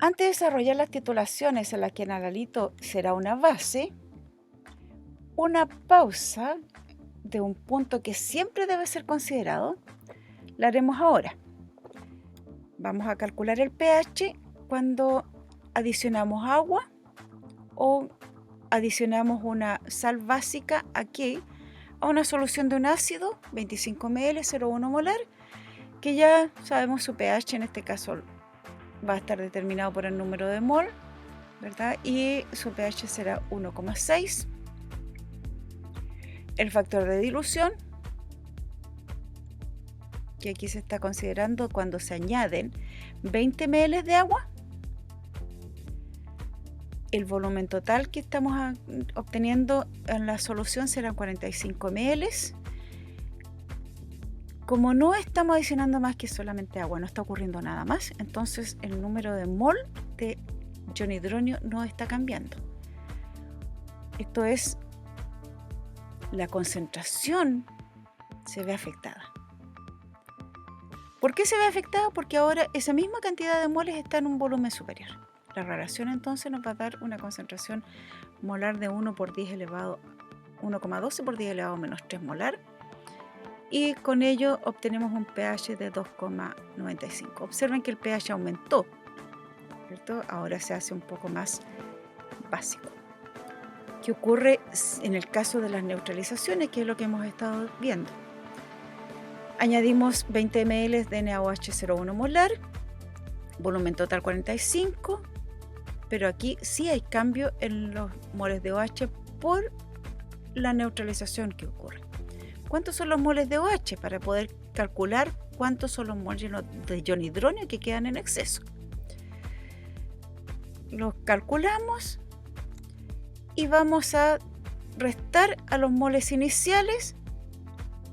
Antes de desarrollar las titulaciones en las que el analito será una base, una pausa de un punto que siempre debe ser considerado, la haremos ahora. Vamos a calcular el pH cuando adicionamos agua o adicionamos una sal básica aquí a una solución de un ácido, 25 ml, 0,1 molar, que ya sabemos su pH, en este caso va a estar determinado por el número de mol, ¿verdad? Y su pH será 1,6. El factor de dilución, que aquí se está considerando cuando se añaden 20 ml de agua. El volumen total que estamos obteniendo en la solución serán 45 ml. Como no estamos adicionando más que solamente agua, no está ocurriendo nada más, entonces el número de mol de iono hidronio no está cambiando. Esto es, la concentración se ve afectada. ¿Por qué se ve afectada? Porque ahora esa misma cantidad de moles está en un volumen superior. La relación entonces nos va a dar una concentración molar de 1,12 por 10 elevado menos 3 molar, y con ello obtenemos un pH de 2,95. Observen que el pH aumentó, ¿cierto? Ahora se hace un poco más básico. ¿Qué ocurre en el caso de las neutralizaciones? Que es lo que hemos estado viendo. Añadimos 20 ml de NaOH 0,1 molar, volumen total 45, pero aquí sí hay cambio en los moles de OH por la neutralización que ocurre. ¿Cuántos son los moles de OH? Para poder calcular cuántos son los moles de iono hidronio que quedan en exceso. Los calculamos y vamos a restar a los moles iniciales,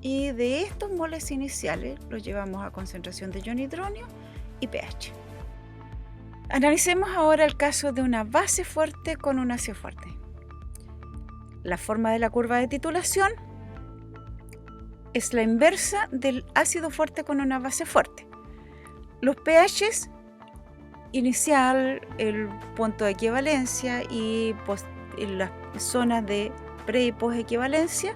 y de estos moles iniciales los llevamos a concentración de iono hidronio y pH. Analicemos ahora el caso de una base fuerte con un ácido fuerte. La forma de la curva de titulación es la inversa del ácido fuerte con una base fuerte. Los pHs inicial, el punto de equivalencia y las zonas de pre y post equivalencia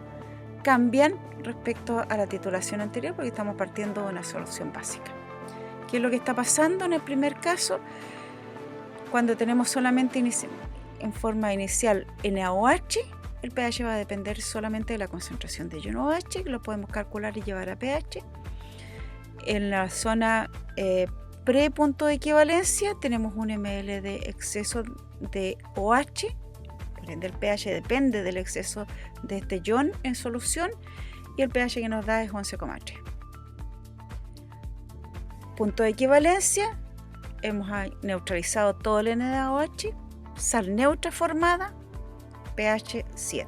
cambian respecto a la titulación anterior, porque estamos partiendo de una solución básica. ¿Qué es lo que está pasando en el primer caso? Cuando tenemos solamente en forma inicial NaOH, el pH va a depender solamente de la concentración de iono OH, que lo podemos calcular y llevar a pH. En la zona pre-punto de equivalencia tenemos un ml de exceso de OH, por ende el pH depende del exceso de este ion en solución, y el pH que nos da es 11,3. Punto de equivalencia, hemos neutralizado todo el NaOH, sal neutra formada, pH 7.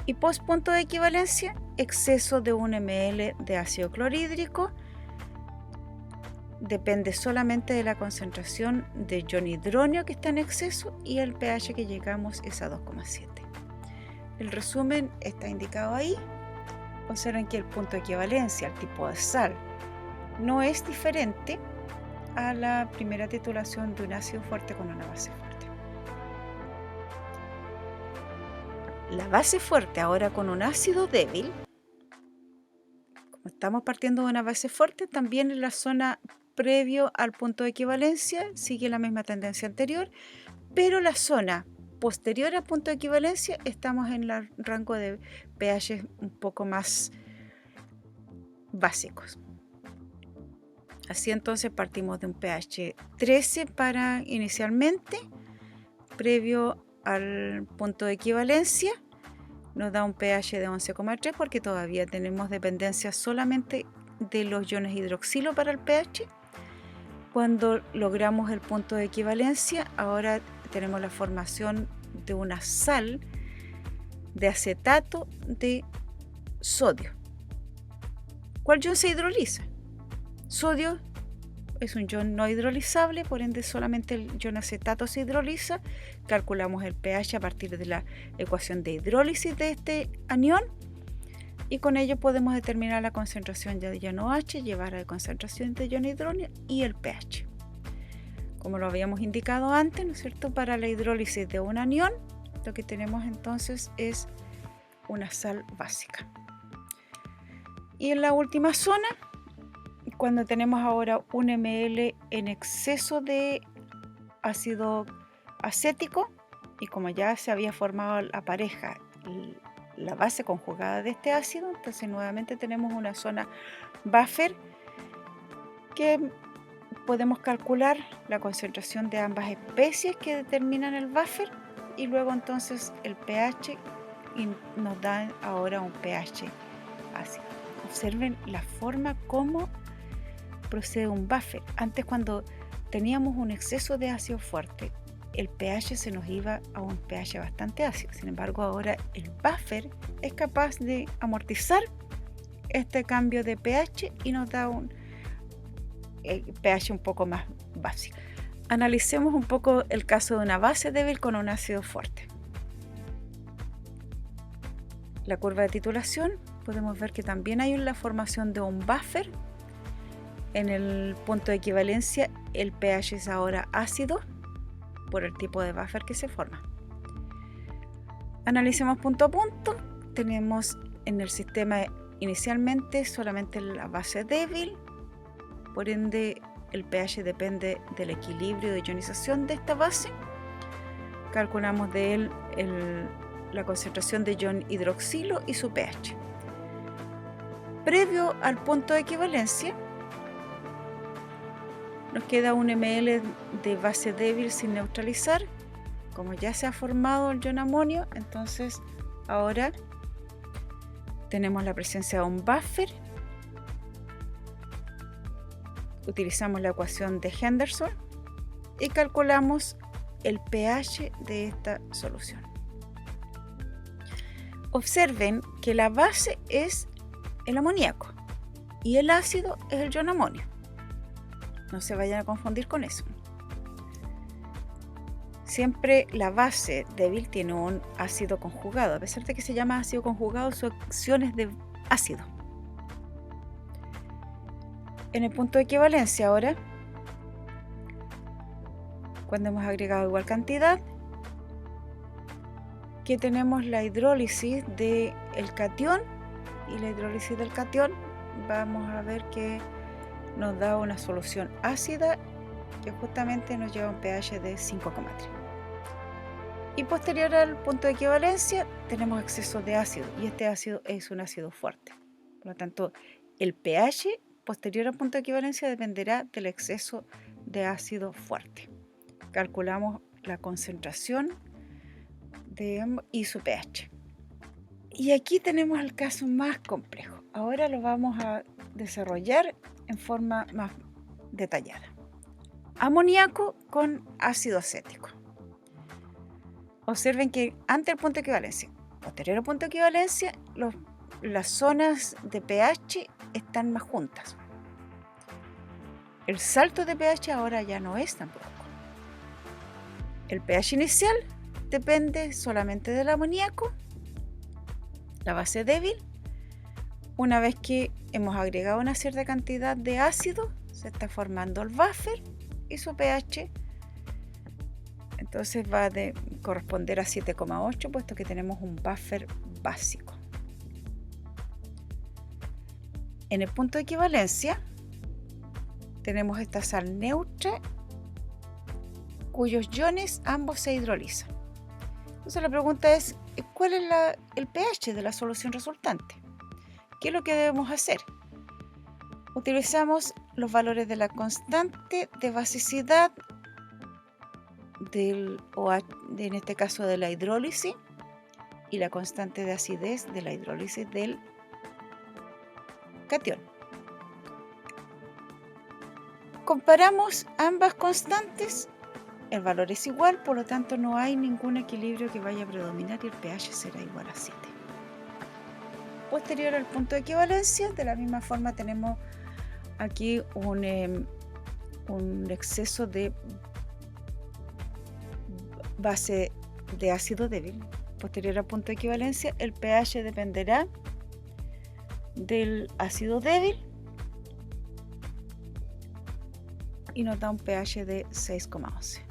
Y post punto de equivalencia, exceso de 1 ml de ácido clorhídrico, depende solamente de la concentración de iono hidronio que está en exceso, y el pH que llegamos es a 2,7. El resumen está indicado ahí. Observen que el punto de equivalencia, el tipo de sal, no es diferente a la primera titulación de un ácido fuerte con una base fuerte. La base fuerte ahora con un ácido débil, como estamos partiendo de una base fuerte, también en la zona previo al punto de equivalencia sigue la misma tendencia anterior, pero la zona posterior al punto de equivalencia estamos en el rango de pH un poco más básicos. Así entonces partimos de un pH 13 para inicialmente, previo al punto de equivalencia, nos da un pH de 11,3 porque todavía tenemos dependencia solamente de los iones hidroxilo para el pH. Cuando logramos el punto de equivalencia, ahora tenemos la formación de una sal de acetato de sodio. ¿Cuál ion se hidroliza? Sodio es un ion no hidrolizable, por ende solamente el ion acetato se hidroliza. Calculamos el pH a partir de la ecuación de hidrólisis de este anión, y con ello podemos determinar la concentración de iono OH, llevar a la concentración de iono hidronio y el pH. como lo habíamos indicado antes, ¿no es cierto? Para la hidrólisis de un anión, lo que tenemos entonces es una sal básica. Y en la última zona, cuando tenemos ahora un ml en exceso de ácido acético, y como ya se había formado la pareja, la base conjugada de este ácido, entonces nuevamente tenemos una zona buffer que podemos calcular la concentración de ambas especies que determinan el buffer y luego entonces el pH y nos da ahora un pH ácido. Observen la forma como procede un buffer. Antes, cuando teníamos un exceso de ácido fuerte, el pH se nos iba a un pH bastante ácido. Sin embargo, ahora el buffer es capaz de amortizar este cambio de pH y nos da un pH un poco más básico. Analicemos un poco el caso de una base débil con un ácido fuerte. La curva de titulación, podemos ver que también hay la formación de un buffer. En el punto de equivalencia, el pH es ahora ácido por el tipo de buffer que se forma. Analicemos punto a punto. Tenemos en el sistema inicialmente solamente la base débil, por ende el pH depende del equilibrio de ionización de esta base. Calculamos de él la concentración de ion hidroxilo y su pH. Previo al punto de equivalencia, nos queda un ml de base débil sin neutralizar. Como ya se ha formado el ion amonio, entonces ahora tenemos la presencia de un buffer. Utilizamos la ecuación de Henderson y calculamos el pH de esta solución. Observen que la base es el amoníaco y el ácido es el ion amonio. No se vayan a confundir con eso. Siempre la base débil tiene un ácido conjugado. A pesar de que se llama ácido conjugado, son acciones de ácido. En el punto de equivalencia ahora, cuando hemos agregado igual cantidad, que tenemos la hidrólisis del catión y la hidrólisis del catión, vamos a ver que nos da una solución ácida que justamente nos lleva a un pH de 5,3. Y posterior al punto de equivalencia tenemos exceso de ácido y este ácido es un ácido fuerte. Por lo tanto, el pH posterior al punto de equivalencia dependerá del exceso de ácido fuerte. Calculamos la concentración y su pH. Y aquí tenemos el caso más complejo. Ahora lo vamos a desarrollar en forma más detallada. Amoníaco con ácido acético. Observen que ante el punto de equivalencia, posterior al punto de equivalencia, las zonas de pH están más juntas. El salto de pH ahora ya no es tan poco. El pH inicial depende solamente del amoníaco, la base débil. Una vez que hemos agregado una cierta cantidad de ácido, se está formando el buffer y su pH entonces va a corresponder a 7,8, puesto que tenemos un buffer básico. En el punto de equivalencia tenemos esta sal neutra cuyos iones ambos se hidrolizan. Entonces la pregunta es, ¿cuál es el pH de la solución resultante? ¿Qué es lo que debemos hacer? Utilizamos los valores de la constante de basicidad en este caso de la hidrólisis, y la constante de acidez de la hidrólisis del catión. Comparamos ambas constantes, el valor es igual, por lo tanto no hay ningún equilibrio que vaya a predominar y el pH será igual a 7. Posterior al punto de equivalencia, de la misma forma tenemos aquí un exceso de base de ácido débil. Posterior al punto de equivalencia, el pH dependerá del ácido débil y nos da un pH de 6,11.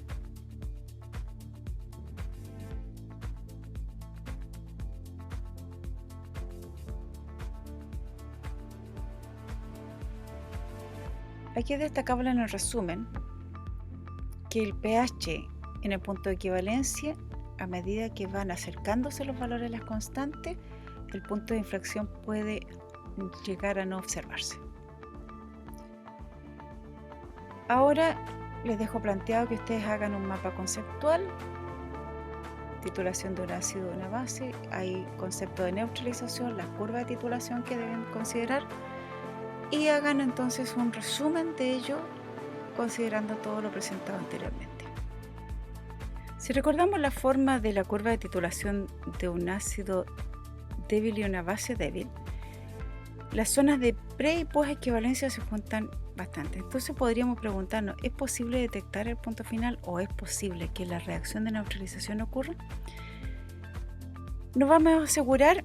Aquí es destacable en el resumen que el pH en el punto de equivalencia, a medida que van acercándose los valores de las constantes, el punto de inflexión puede llegar a no observarse. Ahora les dejo planteado que ustedes hagan un mapa conceptual, titulación de un ácido o una base, hay concepto de neutralización, las curvas de titulación que deben considerar, y hagan entonces un resumen de ello considerando todo lo presentado anteriormente. Si recordamos la forma de la curva de titulación de un ácido débil y una base débil, las zonas de pre y post equivalencia se juntan bastante. Entonces podríamos preguntarnos, ¿es posible detectar el punto final o es posible que la reacción de neutralización ocurra? Nos vamos a asegurar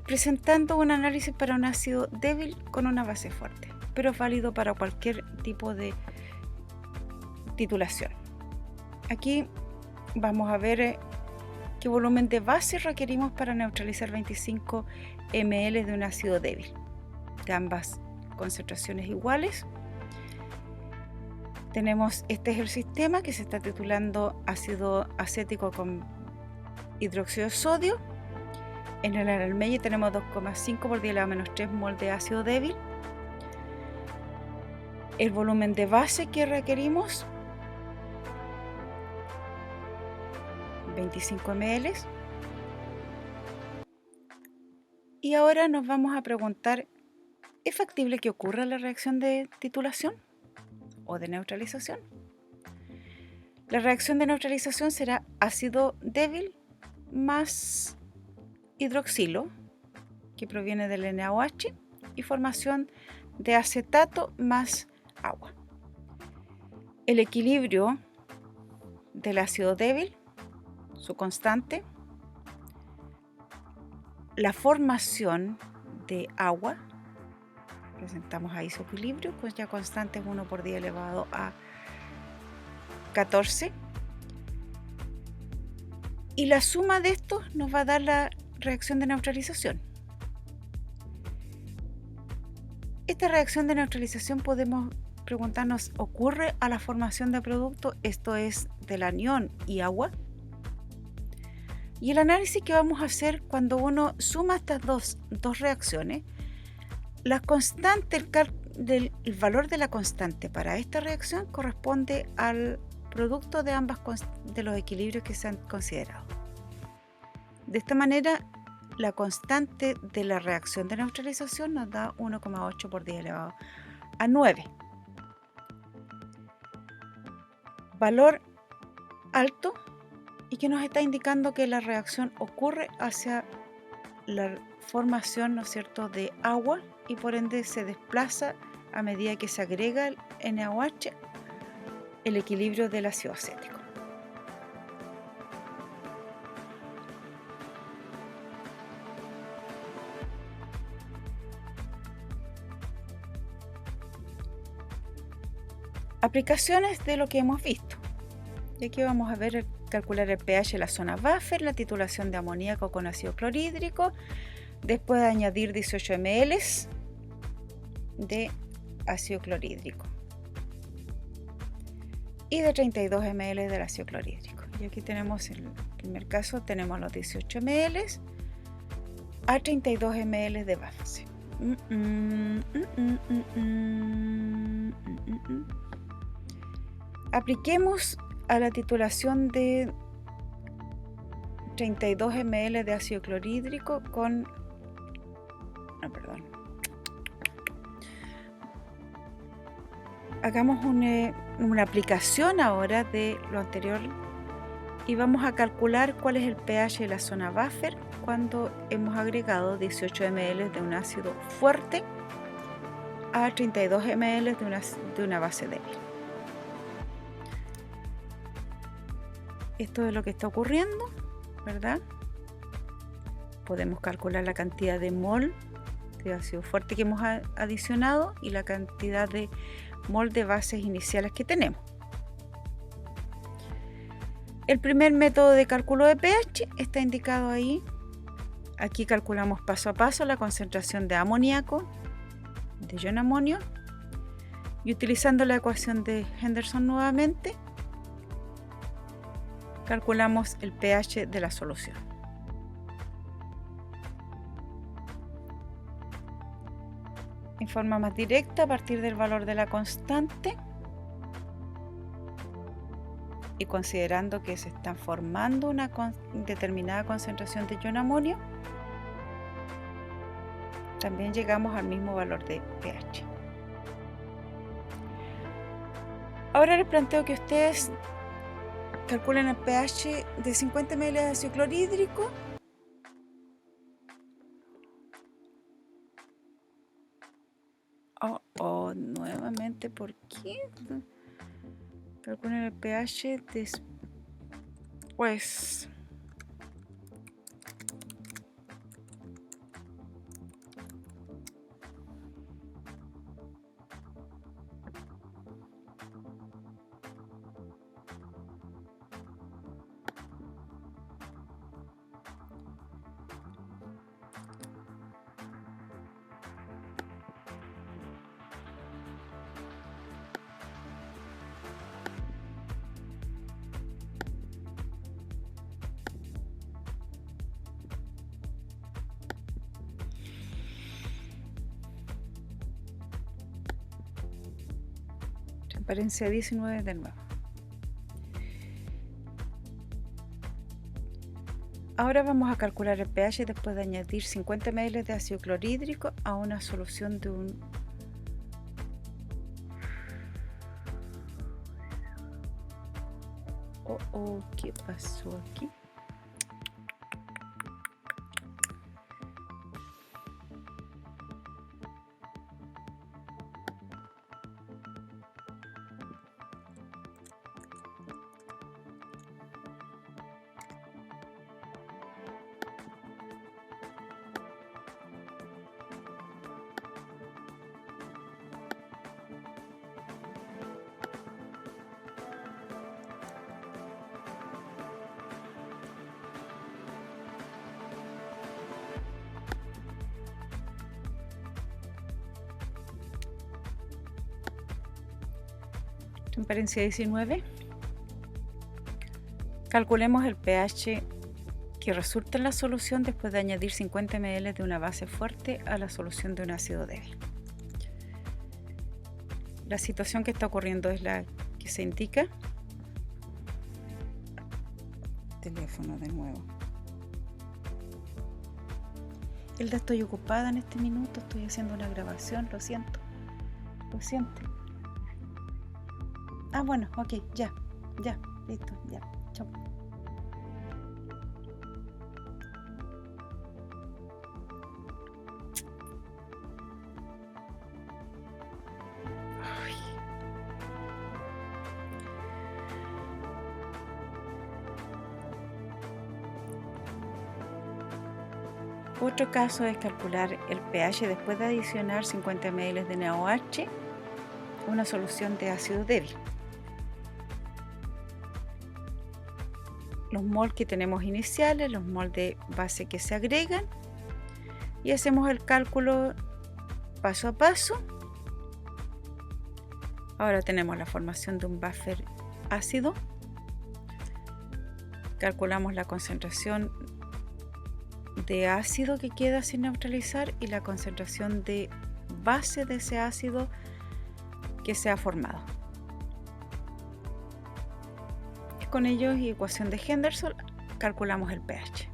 presentando un análisis para un ácido débil con una base fuerte, pero es válido para cualquier tipo de titulación. Aquí vamos a ver qué volumen de base requerimos para neutralizar 25 ml de un ácido débil de ambas concentraciones iguales. Tenemos, este es el sistema que se está titulando ácido acético con hidróxido de sodio. En el Erlenmeyer tenemos 2,5 por 10 a la menos 3 mol de ácido débil. El volumen de base que requerimos, 25 ml. Y ahora nos vamos a preguntar, ¿es factible que ocurra la reacción de titulación o de neutralización? La reacción de neutralización será ácido débil más hidroxilo, que proviene del NaOH, y formación de acetato más agua. El equilibrio del ácido débil, su constante, la formación de agua, presentamos ahí su equilibrio, pues ya constante es 1 por 10 elevado a 14. Y la suma de estos nos va a dar la reacción de neutralización. Esta reacción de neutralización podemos preguntarnos, ¿ocurre a la formación de producto? Esto es del anión y agua. Y el análisis que vamos a hacer cuando uno suma estas dos reacciones, la constante, el valor de la constante para esta reacción corresponde al producto de ambas de los equilibrios que se han considerado. De esta manera, la constante de la reacción de neutralización nos da 1,8 por 10 elevado a 9. Valor alto y que nos está indicando que la reacción ocurre hacia la formación, ¿no es cierto?, de agua, y por ende se desplaza a medida que se agrega el NaOH, el equilibrio del ácido acético. Aplicaciones de lo que hemos visto. Y aquí vamos a ver calcular el pH de la zona buffer, la titulación de amoníaco con ácido clorhídrico, después de añadir 18 ml de ácido clorhídrico y de 32 ml del ácido clorhídrico. Y aquí tenemos, en el primer caso, tenemos los 18 ml a 32 ml de base. Apliquemos a la titulación de 32 ml de ácido clorhídrico con... Hagamos una aplicación ahora de lo anterior y vamos a calcular cuál es el pH de la zona buffer cuando hemos agregado 18 ml de un ácido fuerte a 32 ml de una base débil. Esto es lo que está ocurriendo, ¿verdad? Podemos calcular la cantidad de mol de ácido fuerte que hemos adicionado y la cantidad de molde bases iniciales que tenemos. El primer método de cálculo de pH está indicado ahí. Aquí calculamos paso a paso la concentración de amoníaco, de ion amonio, y utilizando la ecuación de Henderson nuevamente, calculamos el pH de la solución. En forma más directa, a partir del valor de la constante, y considerando que se está formando una determinada concentración de ion amonio, también llegamos al mismo valor de pH. Ahora les planteo que ustedes calculen el pH de 50 ml de ácido clorhídrico nuevamente, ¿por qué? Calculen el pH después. Transparencia 19 de nuevo. Ahora vamos a calcular el pH después de añadir 50 ml de ácido clorhídrico a una solución de un ¿qué pasó aquí? Transparencia 19. Calculemos el pH que resulta en la solución después de añadir 50 ml de una base fuerte a la solución de un ácido débil. La situación que está ocurriendo es la que se indica. Teléfono de nuevo. Hilda, estoy ocupada en este minuto, estoy haciendo una grabación, lo siento. Lo siento. Ah, bueno, ok, ya, listo, ya, chao. Otro caso es calcular el pH después de adicionar 50 ml de NaOH a una solución de ácido débil. Los mol que tenemos iniciales, los mol de base que se agregan, y hacemos el cálculo paso a paso. Ahora tenemos la formación de un buffer ácido. Calculamos la concentración de ácido que queda sin neutralizar y la concentración de base de ese ácido que se ha formado. Con ello y ecuación de Henderson calculamos el pH.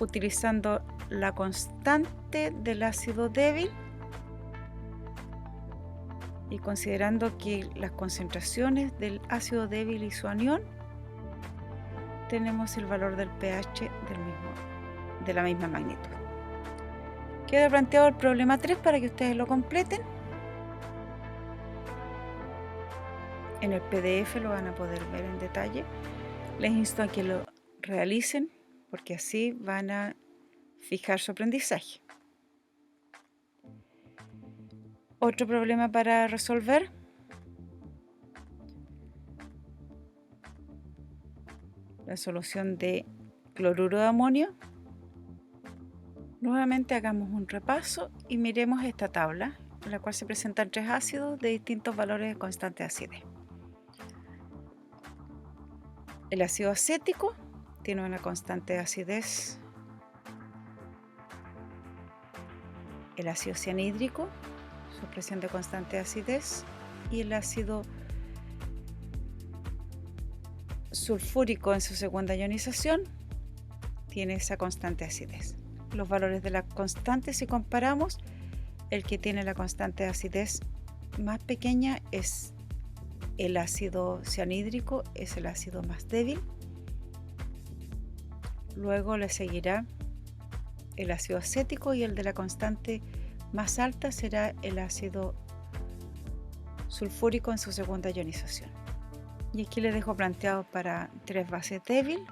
Utilizando la constante del ácido débil y considerando que las concentraciones del ácido débil y su anión, tenemos el valor del pH de la misma magnitud. Queda planteado el problema 3 para que ustedes lo completen. En el PDF lo van a poder ver en detalle. Les insto a que lo realicen porque así van a fijar su aprendizaje. Otro problema para resolver. La solución de cloruro de amonio. Nuevamente hagamos un repaso y miremos esta tabla, en la cual se presentan 3 ácidos de distintos valores de constante de acidez. El ácido acético tiene una constante de acidez. El ácido cianhídrico, su expresión de constante de acidez. Y el ácido sulfúrico en su segunda ionización tiene esa constante de acidez. Los valores de la constante, si comparamos, el que tiene la constante de acidez más pequeña es el ácido cianhídrico, es el ácido más débil. Luego le seguirá el ácido acético y el de la constante más alta será el ácido sulfúrico en su segunda ionización. Y aquí les dejo planteado para 3 bases débil.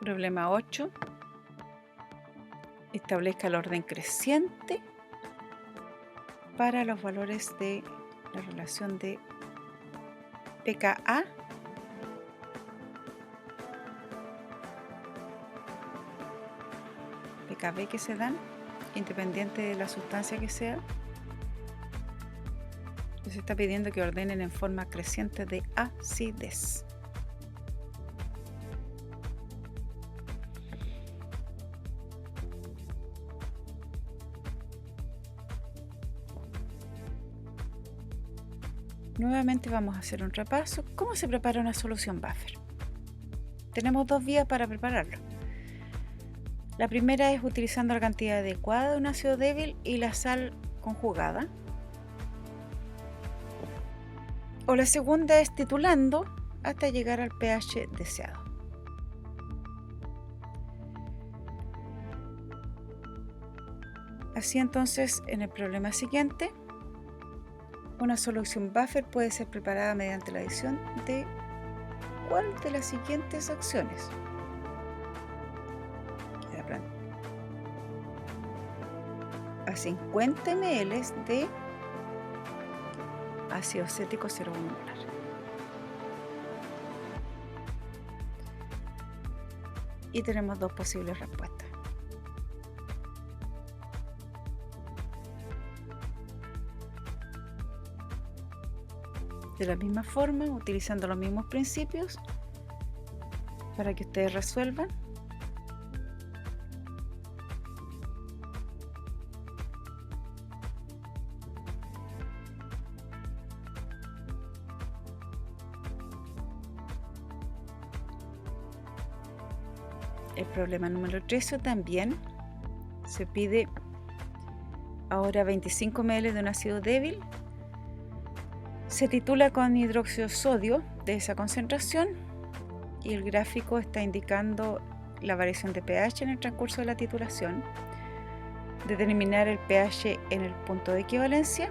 Problema 8. Establezca el orden creciente para los valores de la relación de pKa pKb que se dan, independiente de la sustancia que sea. Se está pidiendo que ordenen en forma creciente de acidez. Nuevamente vamos a hacer un repaso. ¿Cómo se prepara una solución buffer? Tenemos 2 vías para prepararlo. La primera es utilizando la cantidad adecuada de un ácido débil y la sal conjugada. O la segunda es titulando hasta llegar al pH deseado. Así entonces, en el problema siguiente, una solución buffer puede ser preparada mediante la adición de ¿cuál de las siguientes acciones? A 50 ml de ácido acético 0,1 molar. Y tenemos 2 posibles respuestas. De la misma forma, utilizando los mismos principios, para que ustedes resuelvan. El problema número 13 también se pide ahora 25 ml de un ácido débil. Se titula con hidróxido de sodio de esa concentración y el gráfico está indicando la variación de pH en el transcurso de la titulación, determinar el pH en el punto de equivalencia.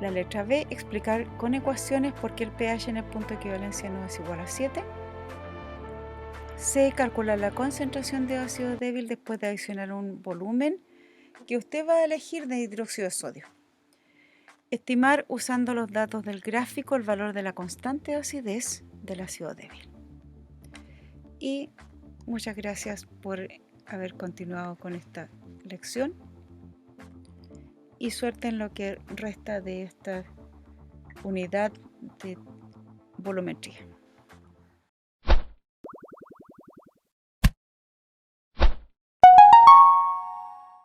La letra B, explicar con ecuaciones por qué el pH en el punto de equivalencia no es igual a 7. C, calcular la concentración de ácido débil después de adicionar un volumen que usted va a elegir de hidróxido de sodio. Estimar usando los datos del gráfico el valor de la constante de acidez del ácido débil. Y muchas gracias por haber continuado con esta lección y suerte en lo que resta de esta unidad de volumetría.